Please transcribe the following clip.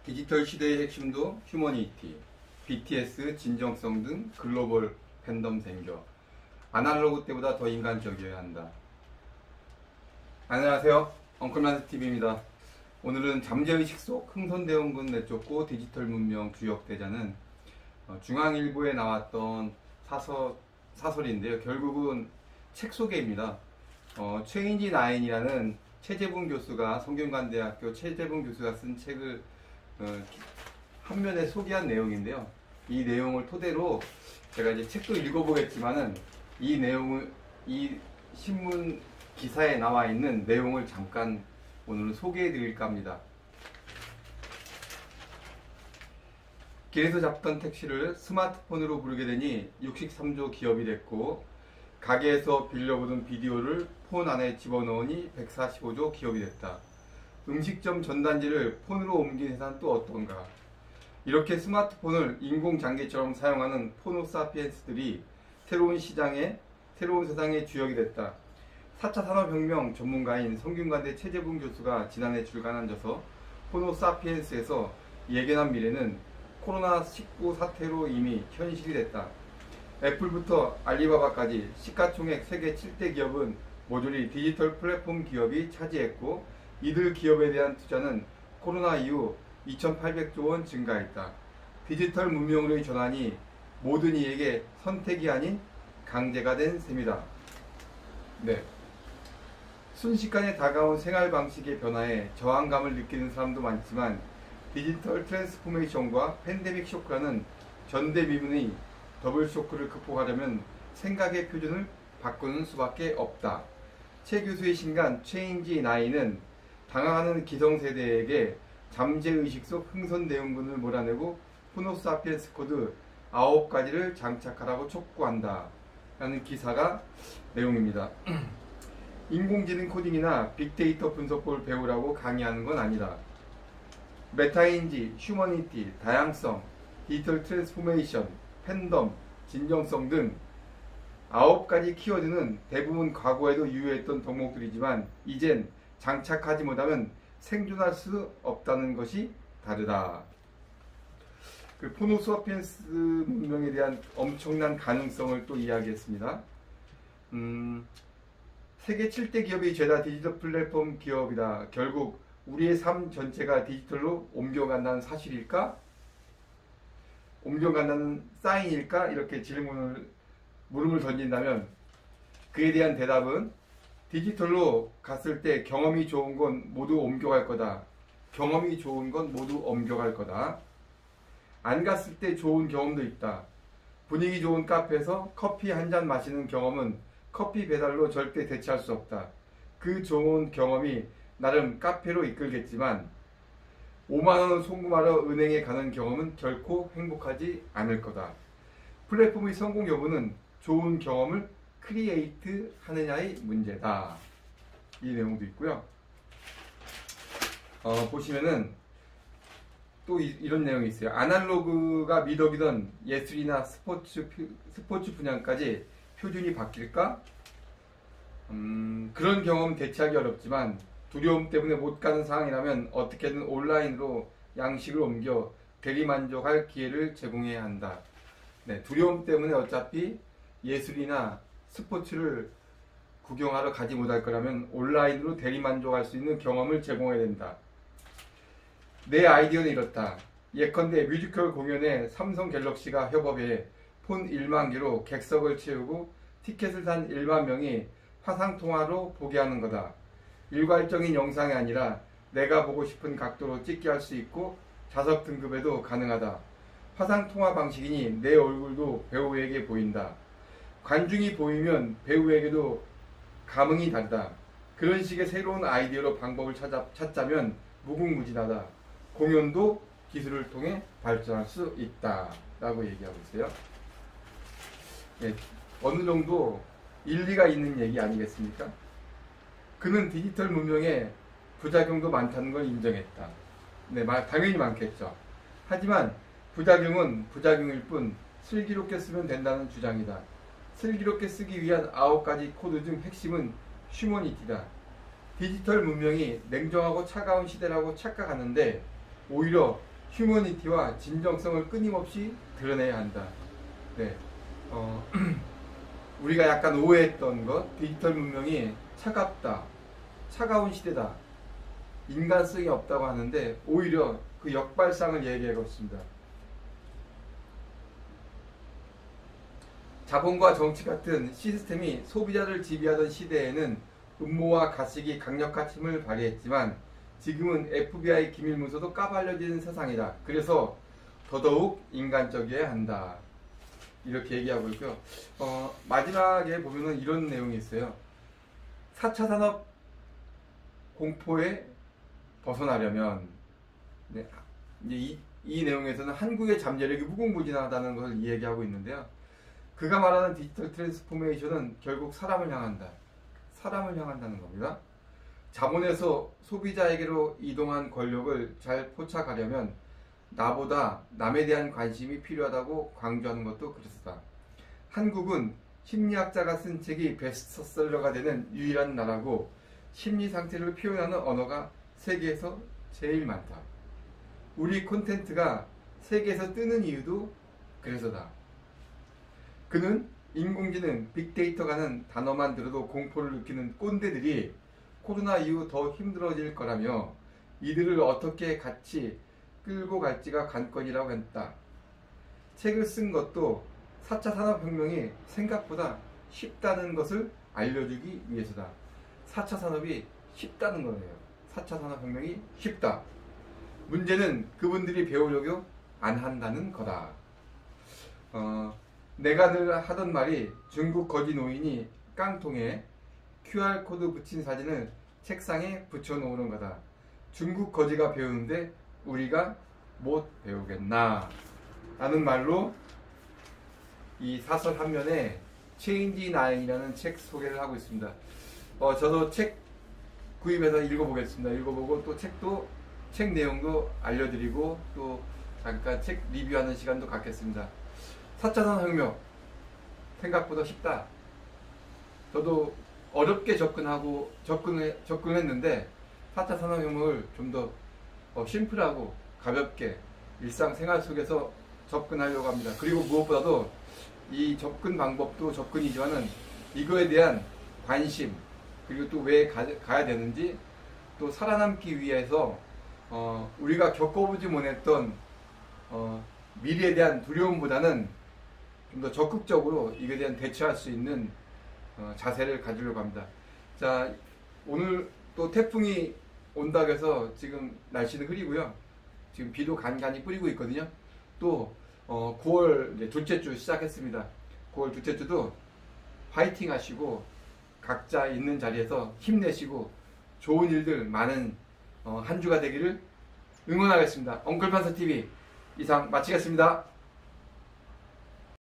디지털 시대의 핵심도 휴머니티, BTS 진정성 등 글로벌 팬덤 생겨 아날로그 때보다 더 인간적이어야 한다. 안녕하세요, 엉클만스TV입니다. 오늘은 잠재의식 속 흥선대원군 내쫓고 디지털 문명 주역되자는 중앙일보에 나왔던 사설인데요. 결국은 책 소개입니다. 체인지 나인이라는 최재분 교수가, 성균관대학교 최재분 교수가 쓴 책을 한면에 소개한 내용인데요. 이 내용을 토대로 제가 이제 책도 읽어보겠지만은 이 신문 기사에 나와 있는 내용을 잠깐 오늘은 소개해 드릴까 합니다. 길에서 잡던 택시를 스마트폰으로 부르게 되니 63조 기업이 됐고, 가게에서 빌려보던 비디오를 폰 안에 집어넣으니 145조 기업이 됐다. 음식점 전단지를 폰으로 옮긴 세상은 또 어떤가. 이렇게 스마트폰을 인공장기처럼 사용하는 포노사피엔스들이 새로운 세상의 주역이 됐다. 4차 산업혁명 전문가인 성균관대 최재분 교수가 지난해 출간한 저서 포노사피엔스에서 예견한 미래는 코로나19 사태로 이미 현실이 됐다. 애플부터 알리바바까지 시가총액 세계 7대 기업은 모조리 디지털 플랫폼 기업이 차지했고, 이들 기업에 대한 투자는 코로나 이후 2,800조 원 증가했다. 디지털 문명으로의 전환이 모든 이에게 선택이 아닌 강제가 된 셈이다. 네. 순식간에 다가온 생활 방식의 변화에 저항감을 느끼는 사람도 많지만, 디지털 트랜스포메이션과 팬데믹 쇼크라는 전대미문의 더블 쇼크를 극복하려면 생각의 표준을 바꾸는 수밖에 없다. 최 교수의 신간 체인지 나인은 당황하는 기성세대에게 잠재의식 속 흥선대원군을 몰아내고 호모사피엔스 코드 9가지를 장착하라고 촉구한다 라는 기사가 내용입니다. 인공지능 코딩이나 빅데이터 분석법을 배우라고 강의하는 건 아니다. 메타인지, 휴머니티, 다양성, 디지털 트랜스포메이션, 팬덤, 진정성 등 9가지 키워드는 대부분 과거에도 유효했던 덕목들이지만 이젠 장착하지 못하면 생존할 수 없다는 것이 다르다. 그 포노사피엔스 문명에 대한 엄청난 가능성을 또 이야기했습니다. 세계 7대 기업이 죄다 디지털 플랫폼 기업이다. 결국 우리의 삶 전체가 디지털로 옮겨간다는 사실일까? 옮겨간다는 사인일까? 이렇게 물음을 던진다면 그에 대한 대답은 디지털로 갔을 때 경험이 좋은 건 모두 옮겨갈 거다. 경험이 좋은 건 모두 옮겨갈 거다. 안 갔을 때 좋은 경험도 있다. 분위기 좋은 카페에서 커피 한 잔 마시는 경험은 커피 배달로 절대 대체할 수 없다. 그 좋은 경험이 나름 카페로 이끌겠지만 5만원 송금하러 은행에 가는 경험은 결코 행복하지 않을 거다. 플랫폼의 성공 여부는 좋은 경험을 크리에이트 하느냐의 문제다. 이 내용도 있고요. 보시면은 또 이런 내용이 있어요. 아날로그가 미덕이던 예술이나 스포츠 분야까지 표준이 바뀔까? 그런 경험 대체하기 어렵지만 두려움 때문에 못 가는 상황이라면 어떻게든 온라인으로 양식을 옮겨 대리만족할 기회를 제공해야 한다. 네, 두려움 때문에 어차피 예술이나 스포츠를 구경하러 가지 못할 거라면 온라인으로 대리만족할 수 있는 경험을 제공해야 된다. 내 아이디어는 이렇다. 예컨대 뮤지컬 공연에 삼성 갤럭시가 협업해 폰 1만 개로 객석을 채우고 티켓을 산 1만 명이 화상통화로 보게 하는 거다. 일괄적인 영상이 아니라 내가 보고 싶은 각도로 찍게 할 수 있고 좌석 등급에도 가능하다. 화상통화 방식이니 내 얼굴도 배우에게 보인다. 관중이 보이면 배우에게도 감흥이 다르다. 그런 식의 새로운 아이디어로 방법을 찾자면 무궁무진하다. 공연도 기술을 통해 발전할 수 있다 라고 얘기하고 있어요. 네, 어느 정도 일리가 있는 얘기 아니겠습니까? 그는 디지털 문명에 부작용도 많다는 걸 인정했다. 네, 당연히 많겠죠. 하지만 부작용은 부작용일 뿐 슬기롭게 쓰면 된다는 주장이다. 슬기롭게 쓰기 위한 9가지 코드 중 핵심은 휴머니티다. 디지털 문명이 냉정하고 차가운 시대라고 착각하는데 오히려 휴머니티와 진정성을 끊임없이 드러내야 한다. 네. 우리가 약간 오해했던 것, 디지털 문명이 차갑다, 차가운 시대다, 인간성이 없다고 하는데 오히려 그 역발상을 얘기하고 있습니다. 자본과 정치 같은 시스템이 소비자를 지배하던 시대에는 음모와 가식이 강력한 힘을 발휘했지만 지금은 FBI 기밀문서도 까발려지는 세상이다. 그래서 더더욱 인간적이어야 한다. 이렇게 얘기하고 있고요. 마지막에 보면은 이런 내용이 있어요. 4차 산업 공포에 벗어나려면, 네, 이제 이 내용에서는 한국의 잠재력이 무궁무진하다는 것을 이야기하고 있는데요. 그가 말하는 디지털 트랜스포메이션은 결국 사람을 향한다. 사람을 향한다는 겁니다. 자본에서 소비자에게로 이동한 권력을 잘 포착하려면 나보다 남에 대한 관심이 필요하다고 강조하는 것도 그렇다. 한국은 심리학자가 쓴 책이 베스트셀러가 되는 유일한 나라고 심리 상태를 표현하는 언어가 세계에서 제일 많다. 우리 콘텐츠가 세계에서 뜨는 이유도 그래서다. 그는 인공지능, 빅데이터라는 단어만 들어도 공포를 느끼는 꼰대들이 코로나 이후 더 힘들어질 거라며 이들을 어떻게 같이 끌고 갈지가 관건이라고 했다. 책을 쓴 것도 4차 산업혁명이 생각보다 쉽다는 것을 알려주기 위해서다. 4차 산업이 쉽다는 거예요. 4차 산업혁명이 쉽다. 문제는 그분들이 배우려고 안 한다는 거다. 내가 늘 하던 말이 중국 거지 노인이 깡통에 QR코드 붙인 사진을 책상에 붙여놓는 거다. 중국 거지가 배우는데 우리가 못 배우겠나? 라는 말로 이 사설 한 면에 체인지 나인이라는 책 소개를 하고 있습니다. 저도 책 구입해서 읽어보겠습니다. 읽어보고 또 책 내용도 알려드리고 또 잠깐 책 리뷰하는 시간도 갖겠습니다. 4차 산업혁명 생각보다 쉽다. 저도 어렵게 접근했는데 4차 산업혁명을 좀 더 심플하고 가볍게 일상생활 속에서 접근하려고 합니다. 그리고 무엇보다도 이 접근 방법도 접근이지만은 이거에 대한 관심, 그리고 또 왜 가야 되는지, 또 살아남기 위해서 우리가 겪어보지 못했던 미래에 대한 두려움보다는 좀 더 적극적으로 이에 대한 대처할 수 있는 자세를 가지려고 합니다. 자, 오늘 또 태풍이 온다고 해서 지금 날씨는 흐리고요. 지금 비도 간간히 뿌리고 있거든요. 또 9월 이제 둘째 주 시작했습니다. 9월 둘째 주도 화이팅 하시고 각자 있는 자리에서 힘내시고 좋은 일들 많은 한 주가 되기를 응원하겠습니다. 엉클판서TV 이상 마치겠습니다.